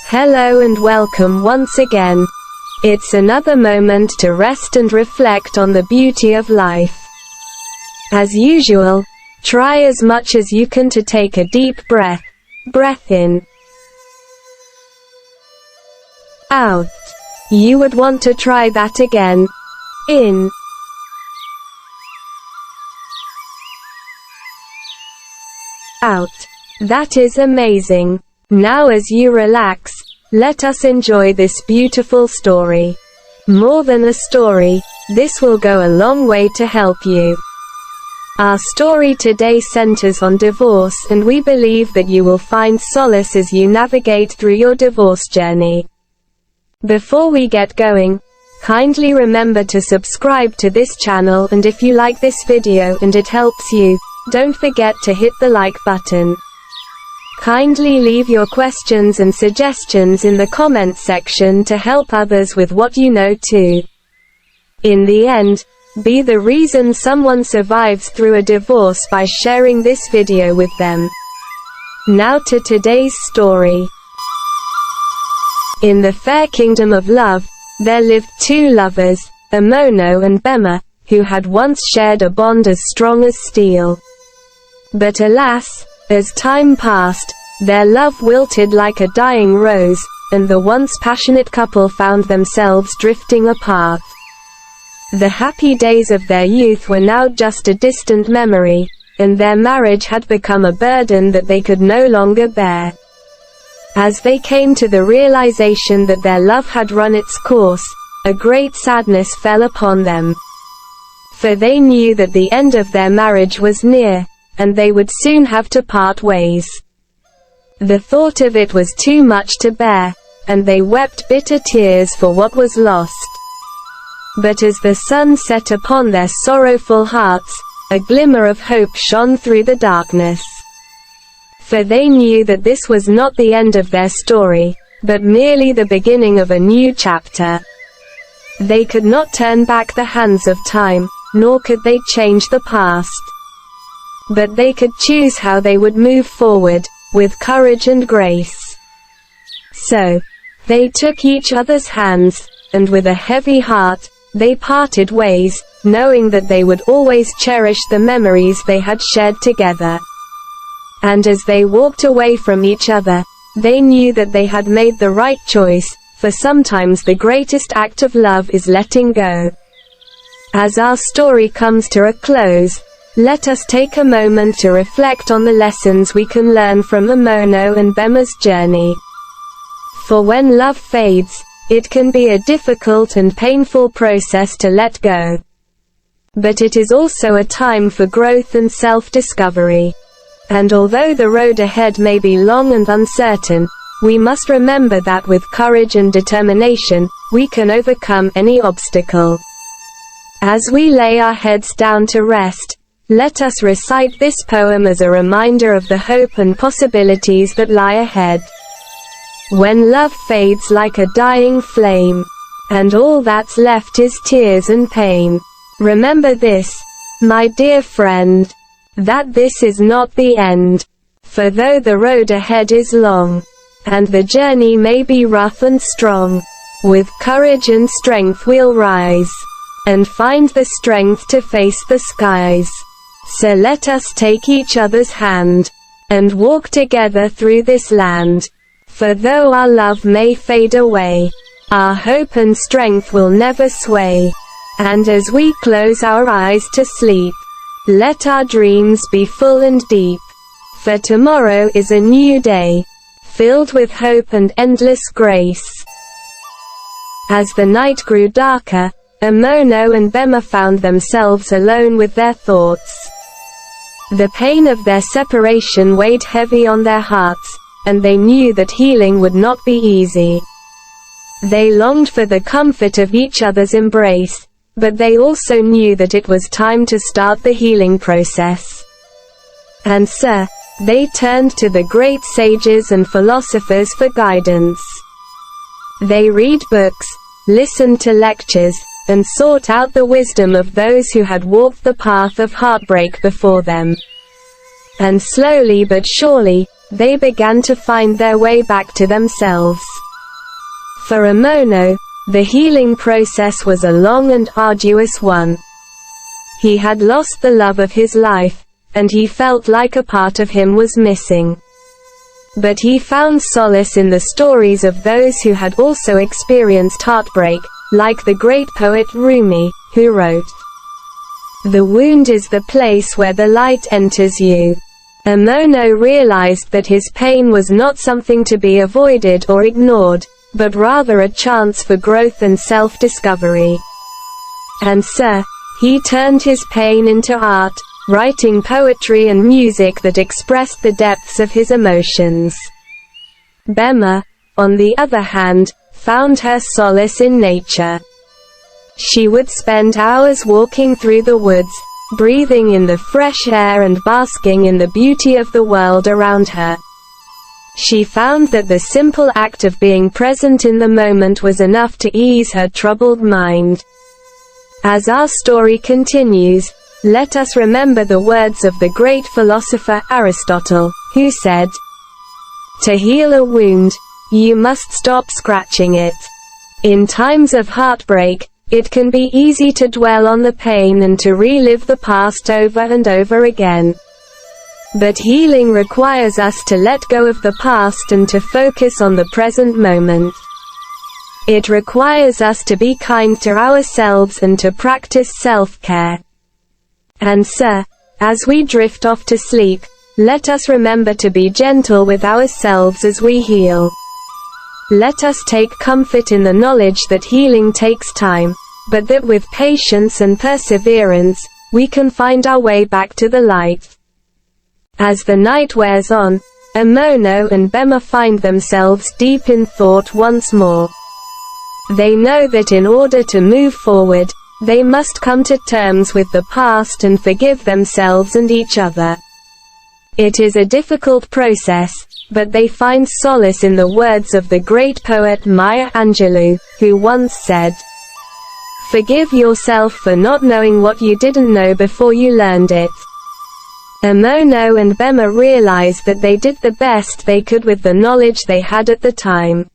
Hello and welcome once again. It's another moment to rest and reflect on the beauty of life. As usual, try as much as you can to take a deep breath. Breath in. Out. You would want to try that again. In. Out. That is amazing. Now as you relax, let us enjoy this beautiful story. More than a story, this will go a long way to help you. Our story today centers on divorce, and we believe that you will find solace as you navigate through your divorce journey. Before we get going, kindly remember to subscribe to this channel, and if you like this video and it helps you, don't forget to hit the like button. Kindly leave your questions and suggestions in the comments section to help others with what you know too. In the end, be the reason someone survives through a divorce by sharing this video with them. Now to today's story. In the fair kingdom of love, there lived two lovers, Omono and Bemma, who had once shared a bond as strong as steel. But alas, as time passed, their love wilted like a dying rose, and the once passionate couple found themselves drifting apart. The happy days of their youth were now just a distant memory, and their marriage had become a burden that they could no longer bear. As they came to the realization that their love had run its course, a great sadness fell upon them. For they knew that the end of their marriage was near, and they would soon have to part ways. The thought of it was too much to bear, and they wept bitter tears for what was lost. But as the sun set upon their sorrowful hearts, a glimmer of hope shone through the darkness. For they knew that this was not the end of their story, but merely the beginning of a new chapter. They could not turn back the hands of time, nor could they change the past. But they could choose how they would move forward, with courage and grace. So, they took each other's hands, and with a heavy heart, they parted ways, knowing that they would always cherish the memories they had shared together. And as they walked away from each other, they knew that they had made the right choice, for sometimes the greatest act of love is letting go. As our story comes to a close, let us take a moment to reflect on the lessons we can learn from Omono and Bemma's journey. For when love fades, it can be a difficult and painful process to let go. But it is also a time for growth and self-discovery. And although the road ahead may be long and uncertain, we must remember that with courage and determination, we can overcome any obstacle. As we lay our heads down to rest, let us recite this poem as a reminder of the hope and possibilities that lie ahead. When love fades like a dying flame, and all that's left is tears and pain, remember this, my dear friend, that this is not the end. For though the road ahead is long, and the journey may be rough and strong, with courage and strength we'll rise, and find the strength to face the skies. So let us take each other's hand, and walk together through this land. For though our love may fade away, our hope and strength will never sway. And as we close our eyes to sleep, let our dreams be full and deep. For tomorrow is a new day, filled with hope and endless grace. As the night grew darker, Omono and Bemma found themselves alone with their thoughts. The pain of their separation weighed heavy on their hearts, and they knew that healing would not be easy. They longed for the comfort of each other's embrace, but they also knew that it was time to start the healing process. And so, they turned to the great sages and philosophers for guidance. They read books, listened to lectures, and sought out the wisdom of those who had walked the path of heartbreak before them. And slowly but surely, they began to find their way back to themselves. For Omono, the healing process was a long and arduous one. He had lost the love of his life, and he felt like a part of him was missing. But he found solace in the stories of those who had also experienced heartbreak, like the great poet Rumi, who wrote, "The wound is the place where the light enters you." Omono realized that his pain was not something to be avoided or ignored, but rather a chance for growth and self-discovery. And so, he turned his pain into art, writing poetry and music that expressed the depths of his emotions. Bemma, on the other hand, found her solace in nature. She would spend hours walking through the woods, breathing in the fresh air and basking in the beauty of the world around her. She found that the simple act of being present in the moment was enough to ease her troubled mind. As our story continues, let us remember the words of the great philosopher Aristotle, who said, "To heal a wound, you must stop scratching it." In times of heartbreak, it can be easy to dwell on the pain and to relive the past over and over again. But healing requires us to let go of the past and to focus on the present moment. It requires us to be kind to ourselves and to practice self-care. And so, as we drift off to sleep, let us remember to be gentle with ourselves as we heal. Let us take comfort in the knowledge that healing takes time, but that with patience and perseverance, we can find our way back to the light. As the night wears on, Omono and Bemma find themselves deep in thought once more. They know that in order to move forward, they must come to terms with the past and forgive themselves and each other. It is a difficult process, but they find solace in the words of the great poet Maya Angelou, who once said, "Forgive yourself for not knowing what you didn't know before you learned it." Omono and Bemma realized that they did the best they could with the knowledge they had at the time.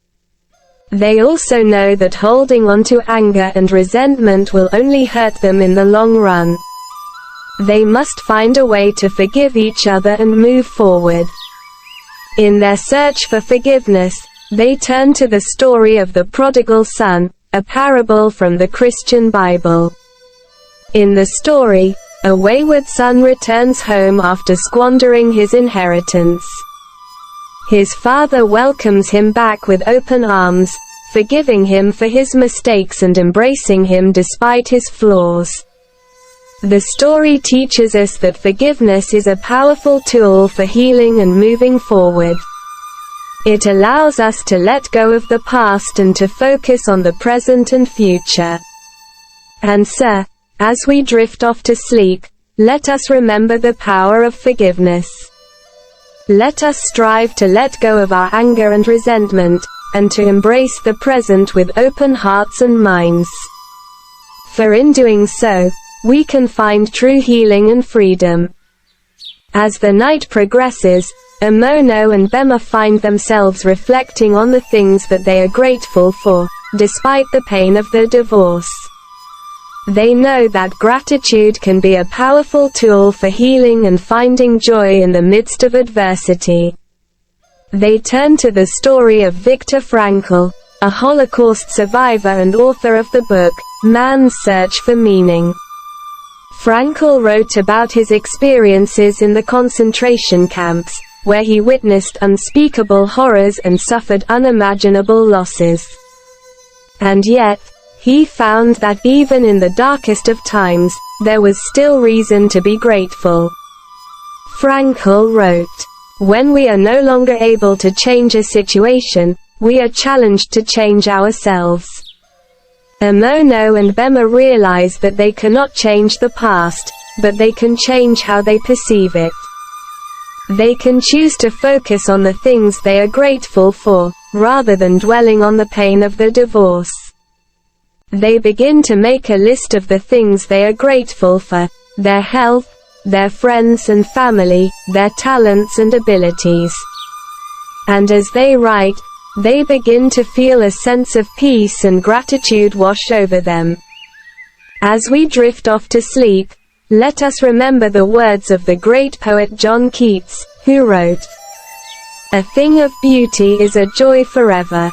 They also know that holding on to anger and resentment will only hurt them in the long run. They must find a way to forgive each other and move forward. In their search for forgiveness, they turn to the story of the prodigal son, a parable from the Christian Bible. In the story, a wayward son returns home after squandering his inheritance. His father welcomes him back with open arms, forgiving him for his mistakes and embracing him despite his flaws. The story teaches us that forgiveness is a powerful tool for healing and moving forward. It allows us to let go of the past and to focus on the present and future. And so, as we drift off to sleep, let us remember the power of forgiveness. Let us strive to let go of our anger and resentment, and to embrace the present with open hearts and minds. For in doing so, we can find true healing and freedom. As the night progresses, Omono and Bemma find themselves reflecting on the things that they are grateful for, despite the pain of their divorce. They know that gratitude can be a powerful tool for healing and finding joy in the midst of adversity. They turn to the story of Viktor Frankl, a Holocaust survivor and author of the book, Man's Search for Meaning. Frankl wrote about his experiences in the concentration camps, where he witnessed unspeakable horrors and suffered unimaginable losses. And yet, he found that even in the darkest of times, there was still reason to be grateful. Frankl wrote, "When we are no longer able to change a situation, we are challenged to change ourselves." Omono and Bemma realize that they cannot change the past, but they can change how they perceive it. They can choose to focus on the things they are grateful for, rather than dwelling on the pain of the divorce. They begin to make a list of the things they are grateful for: their health, their friends and family, their talents and abilities. And as they write, they begin to feel a sense of peace and gratitude wash over them. As we drift off to sleep, let us remember the words of the great poet John Keats, who wrote, "A thing of beauty is a joy forever."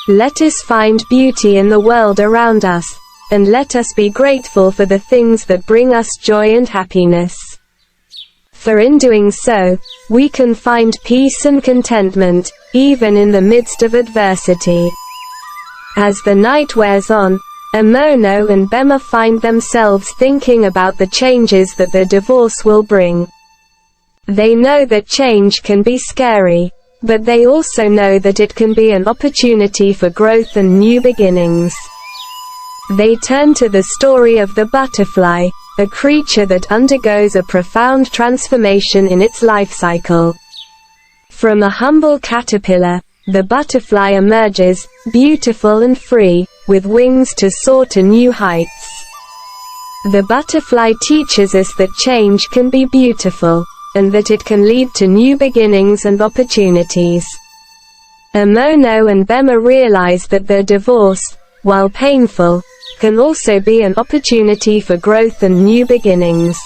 Let us find beauty in the world around us, and let us be grateful for the things that bring us joy and happiness. For in doing so, we can find peace and contentment, even in the midst of adversity. As the night wears on, Omono and Bemma find themselves thinking about the changes that the divorce will bring. They know that change can be scary, but they also know that it can be an opportunity for growth and new beginnings. They turn to the story of the butterfly, a creature that undergoes a profound transformation in its life cycle. From a humble caterpillar, the butterfly emerges, beautiful and free, with wings to soar to new heights. The butterfly teaches us that change can be beautiful, and that it can lead to new beginnings and opportunities. Omono and Bemma realize that their divorce, while painful, can also be an opportunity for growth and new beginnings.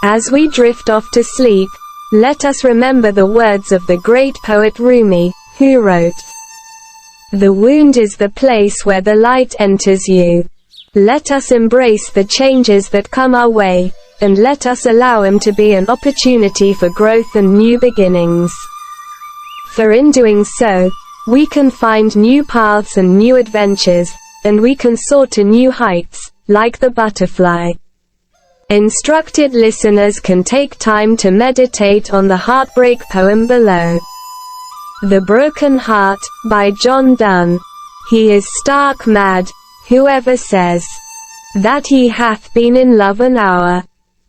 As we drift off to sleep, let us remember the words of the great poet Rumi, who wrote, "The wound is the place where the light enters you." Let us embrace the changes that come our way, and let us allow them to be an opportunity for growth and new beginnings. For in doing so, we can find new paths and new adventures, and we can soar to new heights, like the butterfly. Instructed listeners can take time to meditate on the heartbreak poem below. The Broken Heart, by John Donne. He is stark mad, whoever says that he hath been in love an hour.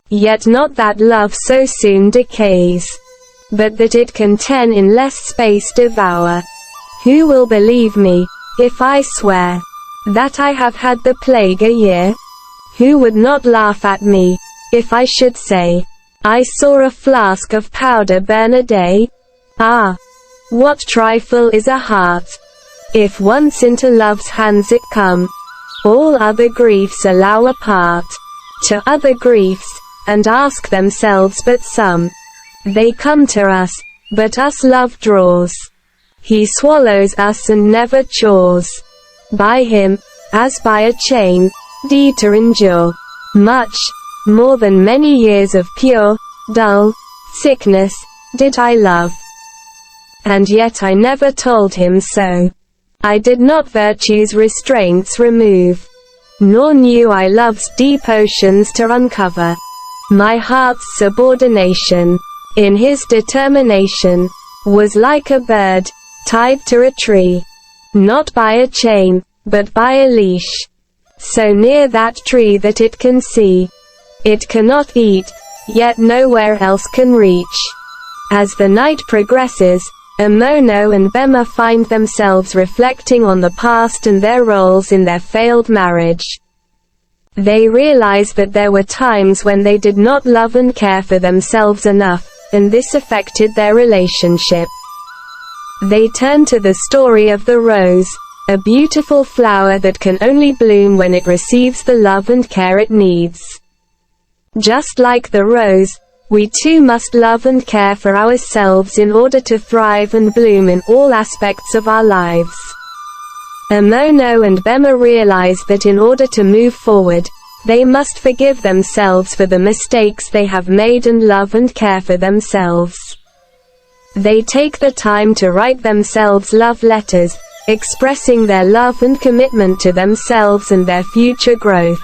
Yet not that love so soon decays, but that it can ten in less space devour. Who will believe me, if I swear that I have had the plague a year? Who would not laugh at me, if I should say I saw a flask of powder burn a day? Ah, what trifle is a heart, if once into love's hands it come. All other griefs allow a part to other griefs, and ask themselves but some. They come to us, but us love draws. He swallows us and never chores. By him, as by a chain, deed to endure. Much more than many years of pure, dull sickness did I love. And yet I never told him so. I did not virtue's restraints remove, nor knew I love's deep oceans to uncover. My heart's subordination, in his determination, was like a bird, tied to a tree. Not by a chain, but by a leash. So near that tree that it can see. It cannot eat, yet nowhere else can reach. As the night progresses, Omono and Bemma find themselves reflecting on the past and their roles in their failed marriage. They realize that there were times when they did not love and care for themselves enough, and this affected their relationship. They turn to the story of the rose, a beautiful flower that can only bloom when it receives the love and care it needs. Just like the rose, we too must love and care for ourselves in order to thrive and bloom in all aspects of our lives. Omono and Bemma realize that in order to move forward, they must forgive themselves for the mistakes they have made and love and care for themselves. They take the time to write themselves love letters, expressing their love and commitment to themselves and their future growth.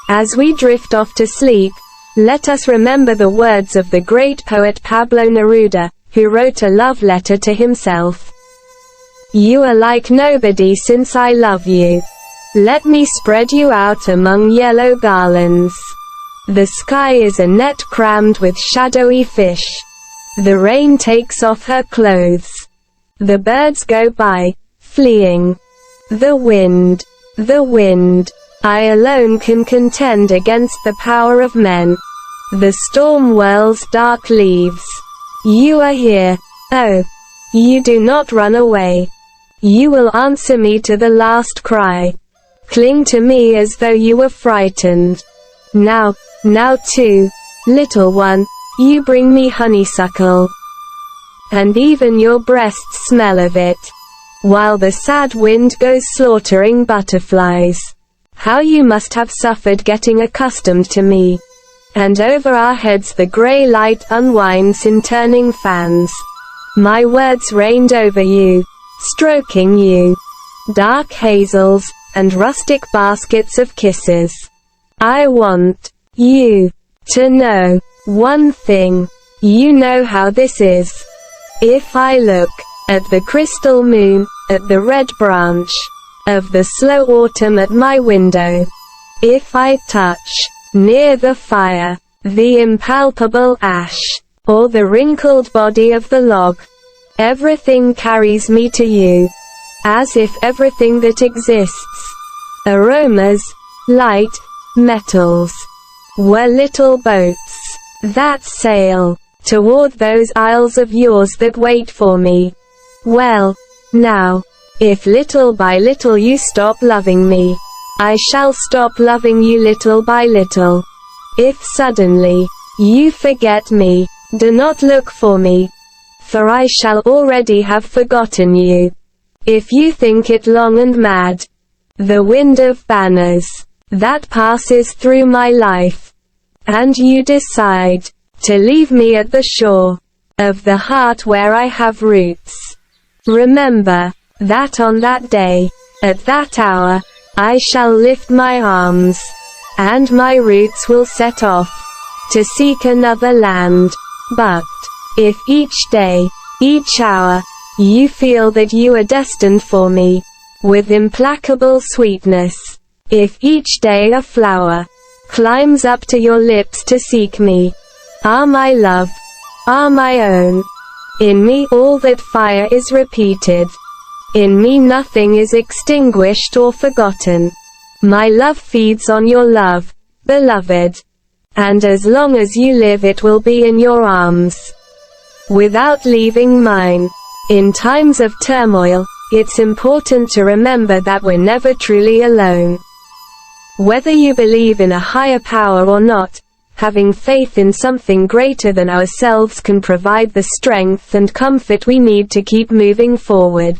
As we drift off to sleep, let us remember the words of the great poet Pablo Neruda, who wrote a love letter to himself. You are like nobody since I love you. Let me spread you out among yellow garlands. The sky is a net crammed with shadowy fish. The rain takes off her clothes. The birds go by, fleeing. The wind, I alone can contend against the power of men. The storm whirls dark leaves. You are here, oh, You do not run away. You will answer me to the last cry. Cling to me as though you were frightened. Now too, little one, you bring me honeysuckle. And even your breasts smell of it. While the sad wind goes slaughtering butterflies. How you must have suffered getting accustomed to me. And over our heads the grey light unwinds in turning fans. My words rained over you, stroking you. Dark hazels, and rustic baskets of kisses. I want you to know one thing. You know how this is. If I look at the crystal moon, at the red branch of the slow autumn at my window, if I touch near the fire the impalpable ash, or the wrinkled body of the log, everything carries me to you, as if everything that exists, aromas, light, metals, were little boats that sail toward those isles of yours that wait for me. Well, now, if little by little you stop loving me, I shall stop loving you little by little. If suddenly you forget me, do not look for me, for I shall already have forgotten you. If you think it long and mad, the wind of banners that passes through my life, and you decide to leave me at the shore of the heart where I have roots, remember that on that day, at that hour, I shall lift my arms, and my roots will set off to seek another land. But if each day, each hour, you feel that you are destined for me, with implacable sweetness, if each day a flower climbs up to your lips to seek me, my love, my own, in me all that fire is repeated. In me nothing is extinguished or forgotten. My love feeds on your love, beloved. And as long as you live it will be in your arms, without leaving mine. In times of turmoil, it's important to remember that we're never truly alone. Whether you believe in a higher power or not, having faith in something greater than ourselves can provide the strength and comfort we need to keep moving forward.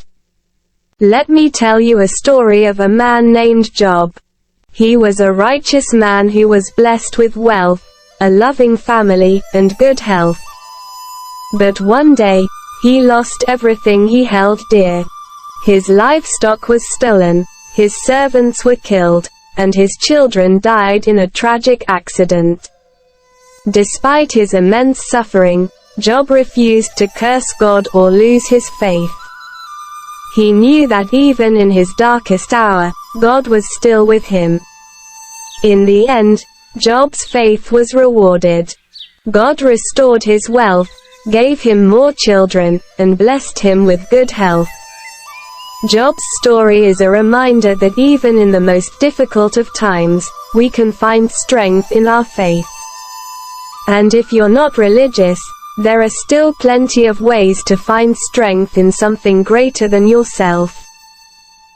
Let me tell you a story of a man named Job. He was a righteous man who was blessed with wealth, a loving family, and good health. But one day, he lost everything he held dear. His livestock was stolen, his servants were killed, and his children died in a tragic accident. Despite his immense suffering, Job refused to curse God or lose his faith. He knew that even in his darkest hour, God was still with him. In the end, Job's faith was rewarded. God restored his wealth, gave him more children, and blessed him with good health. Job's story is a reminder that even in the most difficult of times, we can find strength in our faith. And if you're not religious, there are still plenty of ways to find strength in something greater than yourself.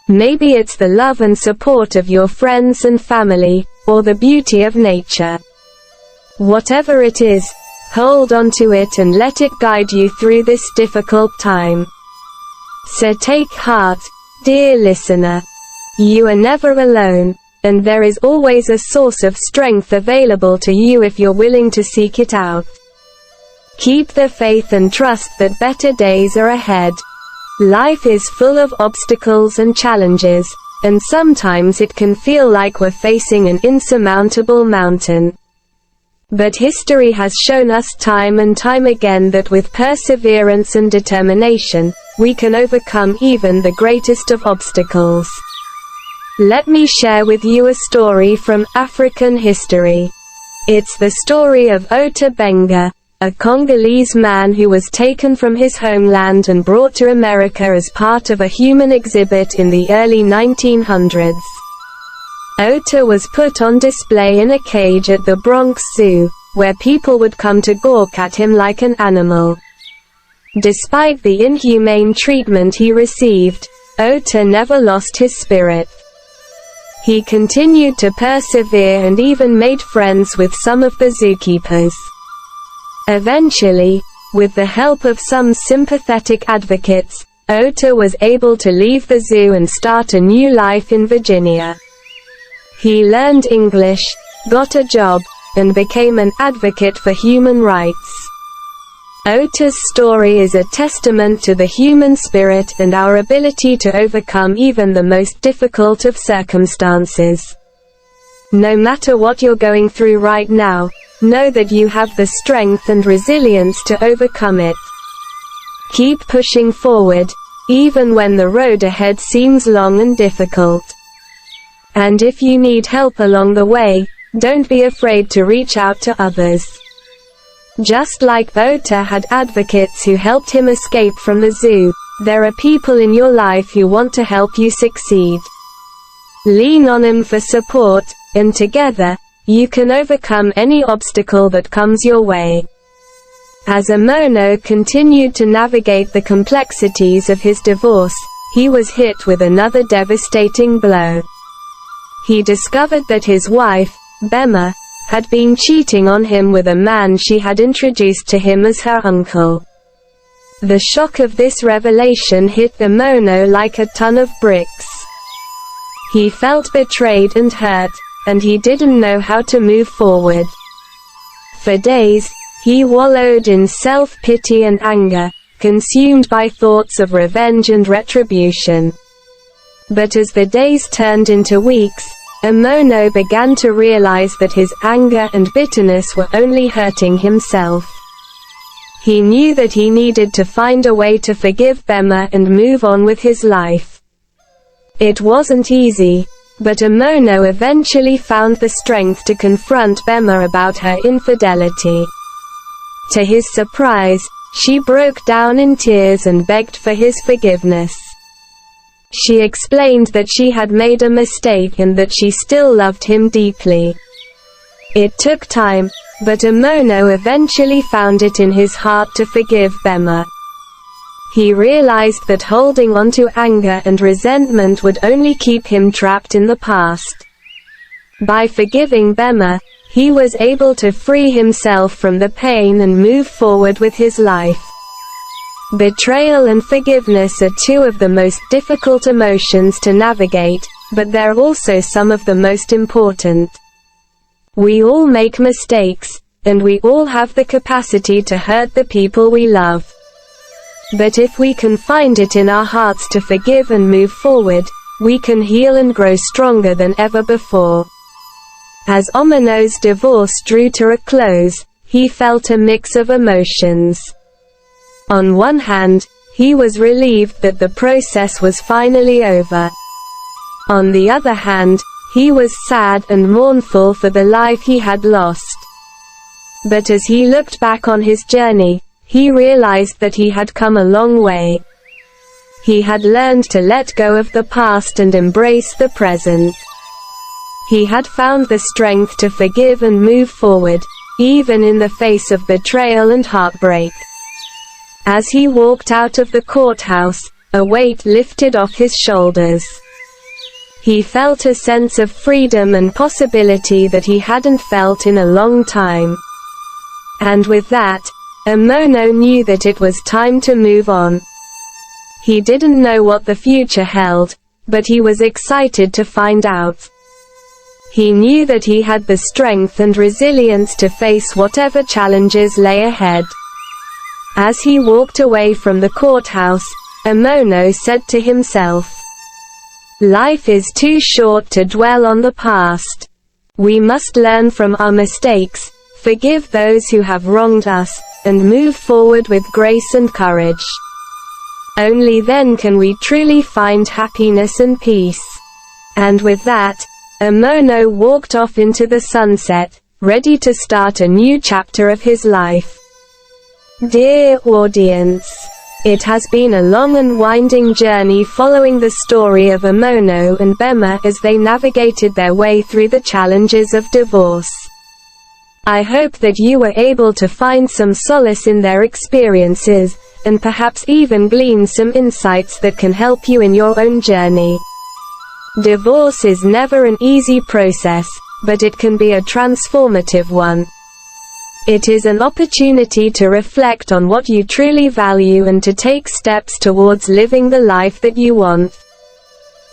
Maybe it's the love and support of your friends and family, or the beauty of nature. Whatever it is, hold on to it and let it guide you through this difficult time. So take heart, dear listener. You are never alone, and there is always a source of strength available to you if you're willing to seek it out. Keep the faith and trust that better days are ahead. Life is full of obstacles and challenges, and sometimes it can feel like we're facing an insurmountable mountain. But history has shown us time and time again that with perseverance and determination, we can overcome even the greatest of obstacles. Let me share with you a story from African history. It's the story of Ota Benga, a Congolese man who was taken from his homeland and brought to America as part of a human exhibit in the early 1900s. Ota was put on display in a cage at the Bronx Zoo, where people would come to gawk at him like an animal. Despite the inhumane treatment he received, Ota never lost his spirit. He continued to persevere and even made friends with some of the zookeepers. Eventually, with the help of some sympathetic advocates, Ota was able to leave the zoo and start a new life in Virginia. He learned English, got a job, and became an advocate for human rights. Ota's story is a testament to the human spirit and our ability to overcome even the most difficult of circumstances. No matter what you're going through right now, know that you have the strength and resilience to overcome it. Keep pushing forward, even when the road ahead seems long and difficult. And if you need help along the way, don't be afraid to reach out to others. Just like Ota had advocates who helped him escape from the zoo, there are people in your life who want to help you succeed. Lean on them for support, and together, you can overcome any obstacle that comes your way. As Omono continued to navigate the complexities of his divorce, he was hit with another devastating blow. He discovered that his wife, Bemma, had been cheating on him with a man she had introduced to him as her uncle. The shock of this revelation hit Omono like a ton of bricks. He felt betrayed and hurt, and he didn't know how to move forward. For days, he wallowed in self-pity and anger, consumed by thoughts of revenge and retribution. But as the days turned into weeks, Omono began to realize that his anger and bitterness were only hurting himself. He knew that he needed to find a way to forgive Bemma and move on with his life. It wasn't easy, but Omono eventually found the strength to confront Bemma about her infidelity. To his surprise, she broke down in tears and begged for his forgiveness. She explained that she had made a mistake and that she still loved him deeply. It took time, but Omono eventually found it in his heart to forgive Bemma. He realized that holding on to anger and resentment would only keep him trapped in the past. By forgiving Bemma, he was able to free himself from the pain and move forward with his life. Betrayal and forgiveness are two of the most difficult emotions to navigate, but they're also some of the most important. We all make mistakes, and we all have the capacity to hurt the people we love. But if we can find it in our hearts to forgive and move forward, we can heal and grow stronger than ever before. As Omono's divorce drew to a close, he felt a mix of emotions. On one hand, he was relieved that the process was finally over. On the other hand, he was sad and mournful for the life he had lost. But as he looked back on his journey, he realized that he had come a long way. He had learned to let go of the past and embrace the present. He had found the strength to forgive and move forward, even in the face of betrayal and heartbreak. As he walked out of the courthouse, a weight lifted off his shoulders. He felt a sense of freedom and possibility that he hadn't felt in a long time. And with that, Omono knew that it was time to move on. He didn't know what the future held, but he was excited to find out. He knew that he had the strength and resilience to face whatever challenges lay ahead. As he walked away from the courthouse, Omono said to himself, "Life is too short to dwell on the past. We must learn from our mistakes, forgive those who have wronged us, and move forward with grace and courage. Only then can we truly find happiness and peace." And with that, Omono walked off into the sunset, ready to start a new chapter of his life. Dear audience, it has been a long and winding journey following the story of Omono and Bemma as they navigated their way through the challenges of divorce. I hope that you were able to find some solace in their experiences, and perhaps even glean some insights that can help you in your own journey. Divorce is never an easy process, but it can be a transformative one. It is an opportunity to reflect on what you truly value and to take steps towards living the life that you want.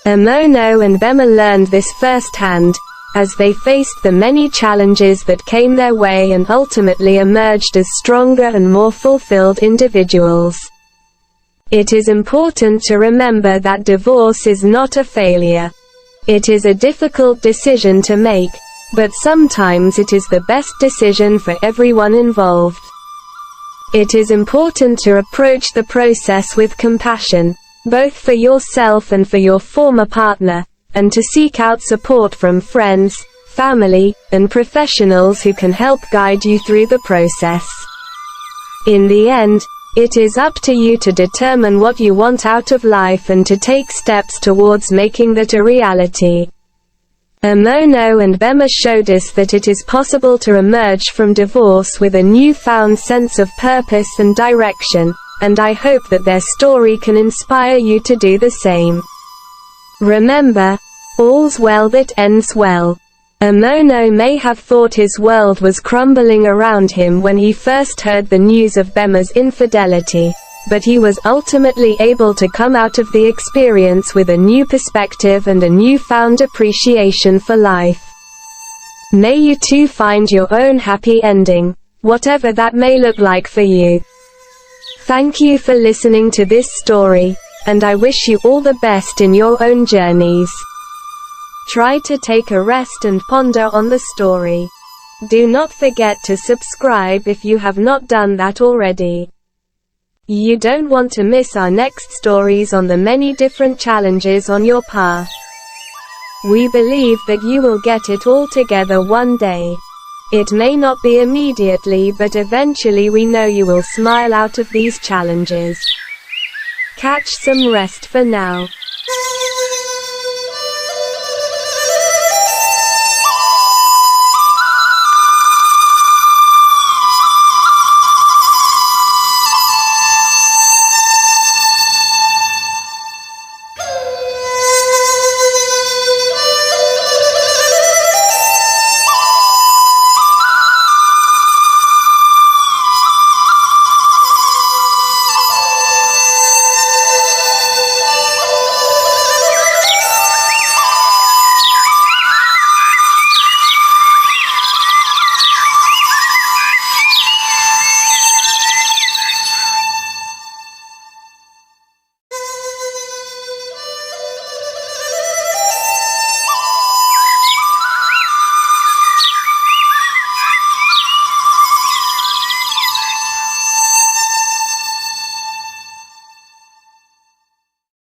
Omono and Bemma learned this firsthand, as they faced the many challenges that came their way and ultimately emerged as stronger and more fulfilled individuals. It is important to remember that divorce is not a failure. It is a difficult decision to make, but sometimes it is the best decision for everyone involved. It is important to approach the process with compassion, both for yourself and for your former partner, and to seek out support from friends, family, and professionals who can help guide you through the process. In the end, it is up to you to determine what you want out of life and to take steps towards making that a reality. Omono and Bemma showed us that it is possible to emerge from divorce with a newfound sense of purpose and direction, and I hope that their story can inspire you to do the same. Remember, all's well that ends well. Omono may have thought his world was crumbling around him when he first heard the news of Bemma's infidelity, but he was ultimately able to come out of the experience with a new perspective and a newfound appreciation for life. May you too find your own happy ending, whatever that may look like for you. Thank you for listening to this story, and I wish you all the best in your own journeys. Try to take a rest and ponder on the story. Do not forget to subscribe if you have not done that already. You don't want to miss our next stories on the many different challenges on your path. We believe that you will get it all together one day. It may not be immediately, but eventually we know you will smile out of these challenges. Catch some rest for now.